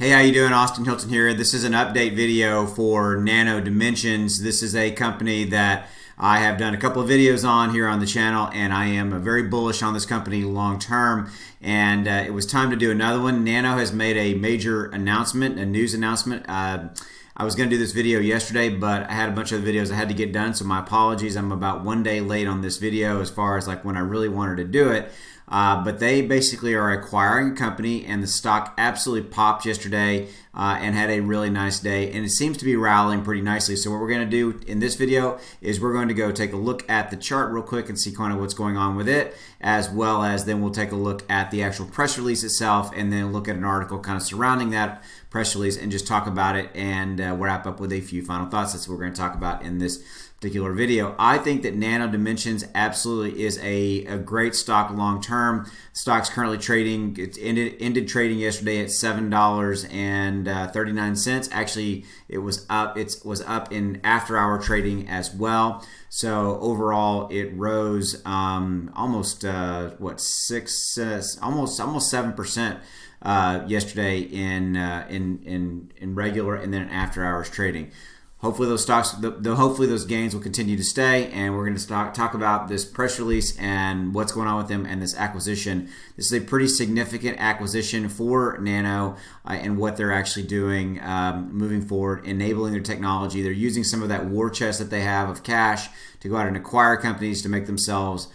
Hey, how you doing? Austin Hilton here. This is an update video for Nano Dimensions. This is a company that I have done a couple of videos on here on the channel, and I am very bullish on this company long term. And it was time to do another one. Nano has made a major announcement, a news announcement. I was going to do this video yesterday, but I had a bunch of videos I had to get done, so my apologies. I'm about 1 day late on this video as far as like when I really wanted to do it. But they basically are acquiring a company, and the stock absolutely popped yesterday and had a really nice day, and it seems to be rallying pretty nicely. So what we're going to do in this video is we're going to go take a look at the chart real quick and see kind of what's going on with it, as well as then we'll take a look at the actual press release itself, and then look at an article kind of surrounding that press release and just talk about it, and wrap up with a few final thoughts. That's what we're going to talk about in this particular video. I think that Nano Dimensions absolutely is a great stock long term. Stock's currently trading, it ended trading yesterday at $7.39. Actually, it was up in after hour trading as well. So overall it rose almost almost 7% yesterday in regular and then after hours trading. Hopefully those stocks, hopefully those gains will continue to stay, and we're going to talk about this press release and what's going on with them and this acquisition. This is a pretty significant acquisition for Nano and what they're actually doing moving forward, enabling their technology. They're using some of that war chest that they have of cash to go out and acquire companies to make themselves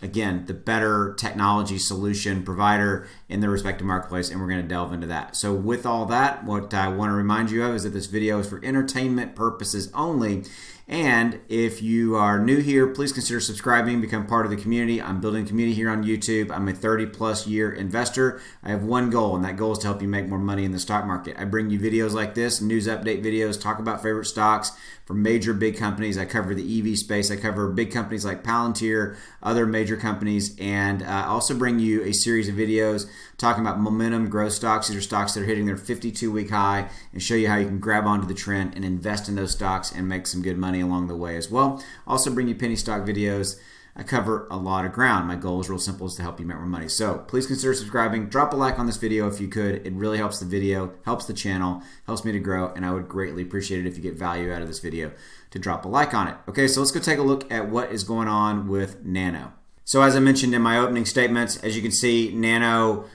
again, the better technology solution provider in their respective marketplace, and we're going to delve into that. So with all that, what I want to remind you of is that this video is for entertainment purposes only. And if you are new here, please consider subscribing, become part of the community. I'm building a community here on YouTube. I'm a 30+ year investor. I have one goal, and that goal is to help you make more money in the stock market. I bring you videos like this, news update videos, talk about favorite stocks from major big companies. I cover the EV space. I cover big companies like Palantir, other major companies, and I also bring you a series of videos talking about momentum growth stocks. These are stocks that are hitting their 52-week high, and show you how you can grab onto the trend and invest in those stocks and make some good money along the way as well. Also bring you penny stock videos. I cover a lot of ground. My goal is real simple, is to help you make more money. So please consider subscribing. Drop a like on this video if you could. It really helps the video, helps the channel, helps me to grow, and I would greatly appreciate it if you get value out of this video to drop a like on it. Okay, so let's go take a look at what is going on with Nano. So as I mentioned in my opening statements, as you can see, Nano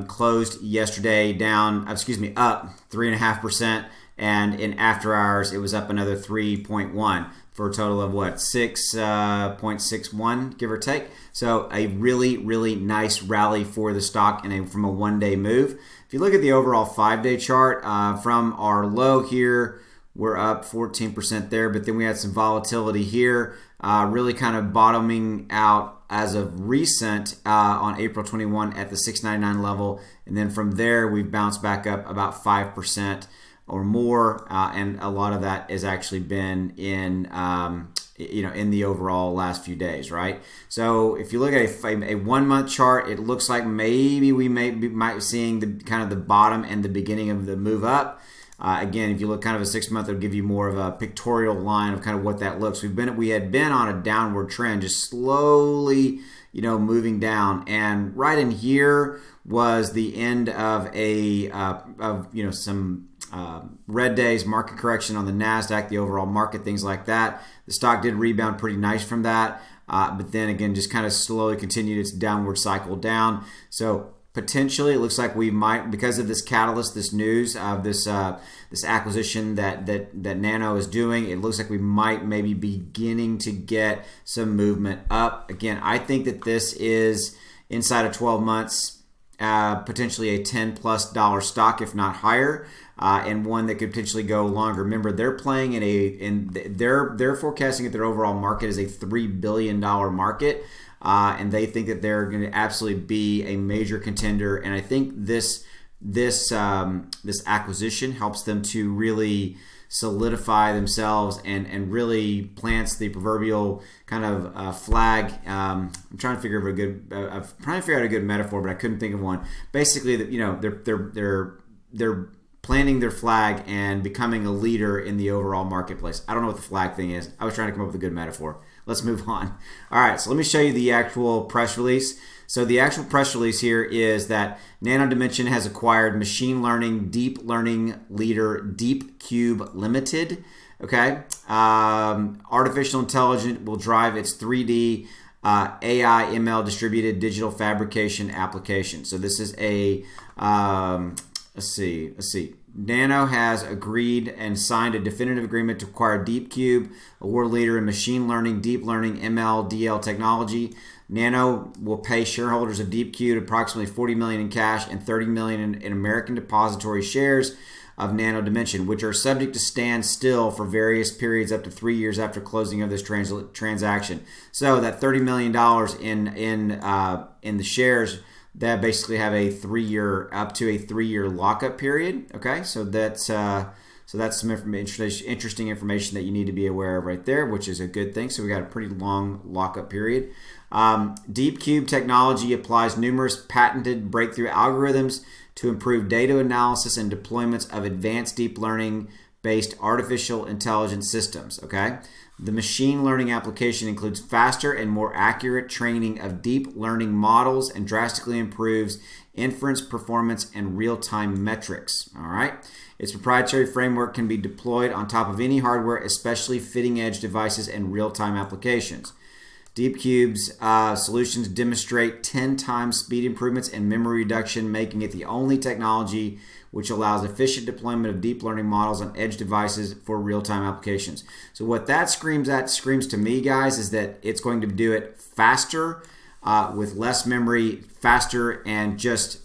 closed yesterday up 3.5%, and in after hours it was up another 3.1 for a total of what, 6.61 give or take. So a really nice rally for the stock from a 1 day move. If you look at the overall 5-day chart, from our low here, we're up 14% there, but then we had some volatility here, really kind of bottoming out as of recent on April 21 at the 699 level, and then from there we've bounced back up about 5% or more, and a lot of that has actually been in in the overall last few days, right? So if you look at a 1 month chart, it looks like maybe we might be seeing the kind of the bottom and the beginning of the move up. Again, if you look kind of a 6 month, it'll give you more of a pictorial line of kind of what that looks. We had been on a downward trend, just slowly, moving down, and right in here was the end of some red days, market correction on the NASDAQ, the overall market, things like that. The stock did rebound pretty nice from that, but then again, just kind of slowly continued its downward cycle down. So potentially, it looks like we might, because of this catalyst, this news of this acquisition that Nano is doing, it looks like we might maybe beginning to get some movement up. Again, I think that this is inside of 12 months, potentially a $10+ stock, if not higher, and one that could potentially go longer. Remember, they're playing they're forecasting that their overall market is a $3 billion market. And they think that they're going to absolutely be a major contender. And I think this acquisition helps them to really solidify themselves and really plants the proverbial kind of flag. I'm trying to figure out a good metaphor, but I couldn't think of one. Basically, they're planting their flag and becoming a leader in the overall marketplace. I don't know what the flag thing is. I was trying to come up with a good metaphor. let's move on. All right, so let me show you the actual press release. So the actual press release here is that Nndm has acquired machine learning deep learning leader DeepCube Limited. Okay, artificial intelligence will drive its 3D AI ML distributed digital fabrication application. So this is a let's see. Nano has agreed and signed a definitive agreement to acquire DeepCube, a world leader in machine learning, deep learning, ML, DL technology. Nano will pay shareholders of DeepCube approximately $40 million in cash and $30 million in American depository shares of Nndm, which are subject to stand still for various periods up to 3 years after closing of this transaction. So that $30 million in the shares that basically have a 3 year up to a 3 year lockup period. Okay, so that's some interesting information that you need to be aware of right there, which is a good thing. So we got a pretty long lockup period. DeepCube technology applies numerous patented breakthrough algorithms to improve data analysis and deployments of advanced deep learning based artificial intelligence systems. Okay, the machine learning application includes faster and more accurate training of deep learning models and drastically improves inference performance and real-time metrics. All right, its proprietary framework can be deployed on top of any hardware, especially fitting-edge devices and real-time applications. DeepCube's solutions demonstrate 10 times speed improvements and memory reduction, making it the only technology which allows efficient deployment of deep learning models on edge devices for real-time applications. So what that screams to me, guys, is that it's going to do it faster, with less memory, faster, and just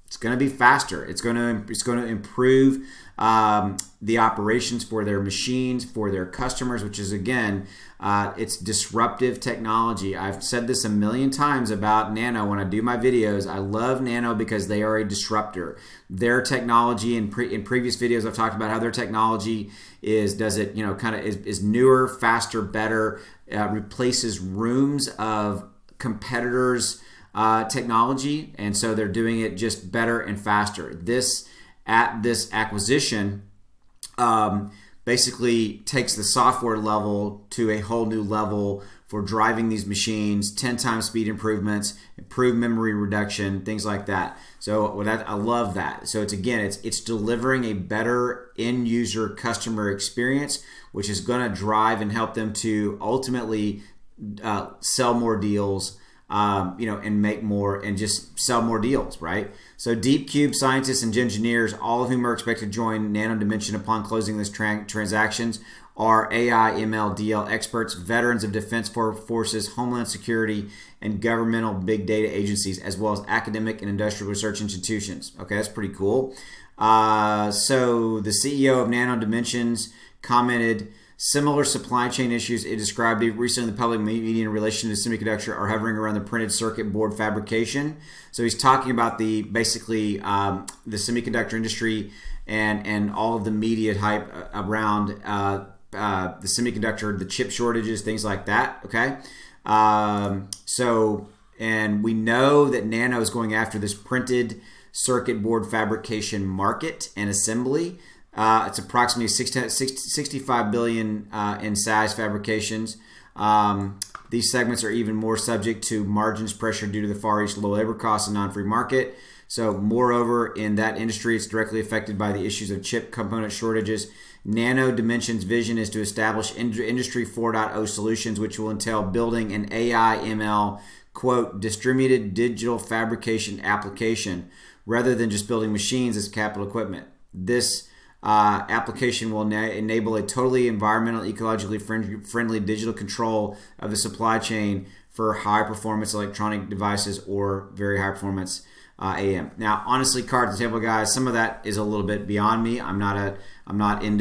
it's going to be faster. It's going to improve the operations for their machines, for their customers, which is, again, it's disruptive technology. I've said this a million times about Nano when I do my videos. I love Nano because they are a disruptor. Their technology, in previous videos, I've talked about how their technology is newer, faster, better, replaces rooms of competitors' technology, and so they're doing it just better and faster. This acquisition basically takes the software level to a whole new level for driving these machines, 10 times speed improvements, improved memory reduction, things like that. So I love that. So it's delivering a better end user customer experience, which is going to drive and help them to ultimately sell more deals, and make more and just sell more deals, right? So DeepCube scientists and engineers, all of whom are expected to join Nndm upon closing this transactions, are AI, ML, DL experts, veterans of defense forces, homeland security, and governmental big data agencies, as well as academic and industrial research institutions. Okay, that's pretty cool. So the CEO of Nndm commented, similar supply chain issues it described recently in the public media in relation to semiconductor are hovering around the printed circuit board fabrication. So he's talking about the semiconductor industry and all of the media hype around the semiconductor, the chip shortages, things like that. Okay, and we know that Nano is going after this printed circuit board fabrication market and assembly. It's approximately 65 billion in size fabrications. These segments are even more subject to margins pressure due to the Far East low labor costs and non-free market. So moreover, in that industry, it's directly affected by the issues of chip component shortages. Nndm's vision is to establish Industry 4.0 solutions, which will entail building an AI ML, quote, distributed digital fabrication application, rather than just building machines as capital equipment. This application will enable a totally environmental, ecologically friendly digital control of the supply chain for high performance electronic devices or very high performance AM. Now, honestly, cards on the table, guys, some of that is a little bit beyond me. I'm not in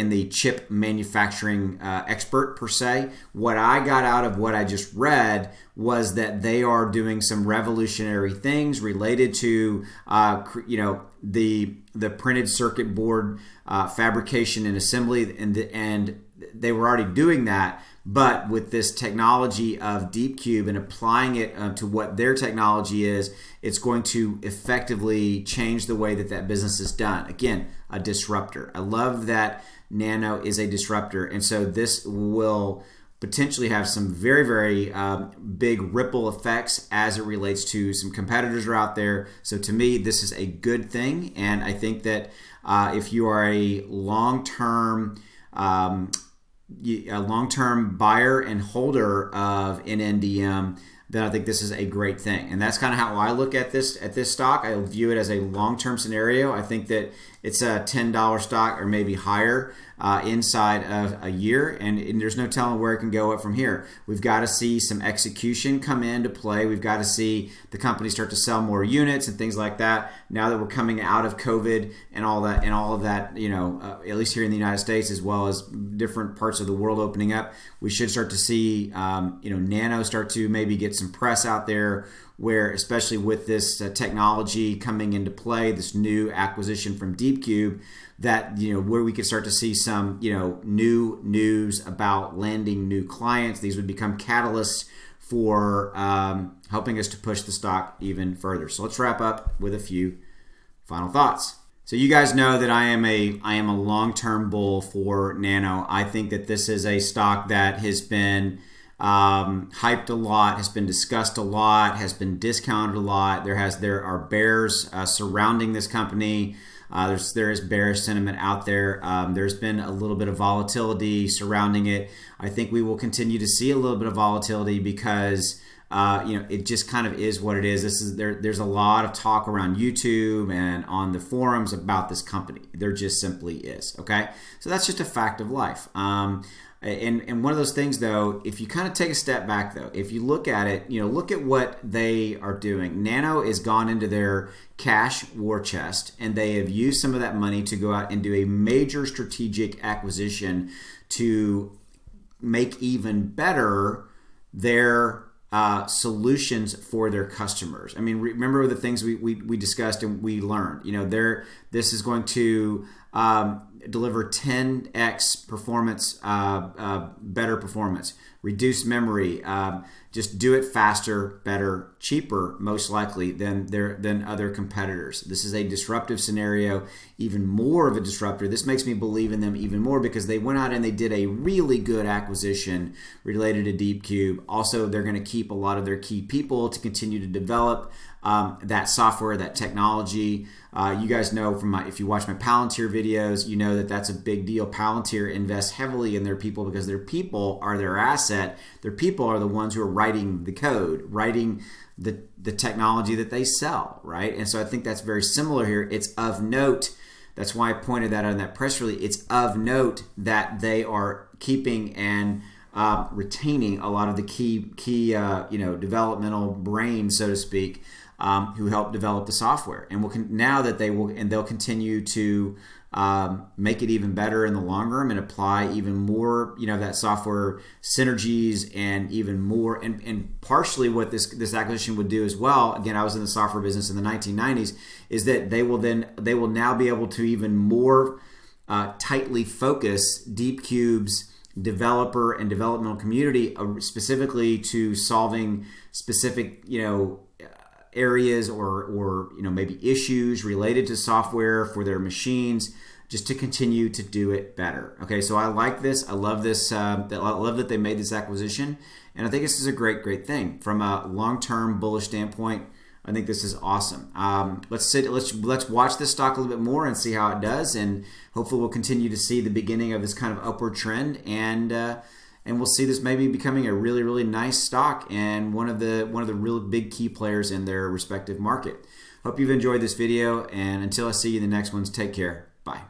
the chip manufacturing expert per se. What I got out of what I just read was that they are doing some revolutionary things related to the printed circuit board fabrication and assembly, and they were already doing that, but with this technology of DeepCube and applying it to what their technology is, it's going to effectively change the way that that business is done. Again, a disruptor. I love that Nano is a disruptor, and so this will potentially have some very, very big ripple effects as it relates to some competitors are out there. So to me, this is a good thing, and I think that if you are a long-term buyer and holder of Nndm, then I think this is a great thing. And that's kind of how I look at this stock. I view it as a long-term scenario. I think that it's a $10 stock or maybe higher inside of a year, and there's no telling where it can go up from here. We've got to see some execution come into play. We've got to see the company start to sell more units and things like that. Now that we're coming out of COVID and all of that, at least here in the United States as well as different parts of the world opening up, we should start to see Nano start to maybe get some press out there, where especially with this technology coming into play, this new acquisition from DeepCube, that where we could start to see some new news about landing new clients. These would become catalysts for helping us to push the stock even further. So let's wrap up with a few final thoughts. So you guys know that I am a long-term bull for Nano. I think that this is a stock that has been hyped a lot, has been discussed a lot, has been discounted a lot. There are bears surrounding this company. There is bearish sentiment out there. There's been a little bit of volatility surrounding it. I think we will continue to see a little bit of volatility because it just kind of is what it is. There's a lot of talk around YouTube and on the forums about this company. There just simply is. Okay, so that's just a fact of life. And one of those things, though, if you kind of take a step back, though, if you look at it, look at what they are doing. Nano has gone into their cash war chest, and they have used some of that money to go out and do a major strategic acquisition to make even better their solutions for their customers. I mean, remember the things we discussed and we learned. This is going to deliver 10x performance, better performance, reduce memory, just do it faster, better, cheaper, most likely than other competitors. This is a disruptive scenario, even more of a disruptor. This makes me believe in them even more because they went out and they did a really good acquisition related to DeepCube. Also, they're going to keep a lot of their key people to continue to develop that software, that technology. You guys know if you watch my Palantir videos, you know that that's a big deal. Palantir invests heavily in their people because their people are their asset. Their people are the ones who are writing the code, writing the technology that they sell, right? And so I think that's very similar here. It's of note. That's why I pointed that out in that press release. It's of note that they are keeping and retaining a lot of the key developmental brains, so to speak, who help develop the software, and they'll continue to make it even better in the long run and apply even more, that software synergies and even more. And partially what this acquisition would do as well. Again, I was in the software business in the 1990s. Is that they will now be able to even more tightly focus DeepCube's developer and developmental community specifically to solving specific areas or maybe issues related to software for their machines, just to continue to do it better. Okay, so I like this. I love this. I love that they made this acquisition, and I think this is a great thing from a long-term bullish standpoint. I think this is awesome. Let's watch this stock a little bit more and see how it does, and hopefully we'll continue to see the beginning of this kind of upward trend, and we'll see this maybe becoming a really, really nice stock and one of the real big key players in their respective market. Hope you've enjoyed this video, and until I see you in the next ones, take care. Bye.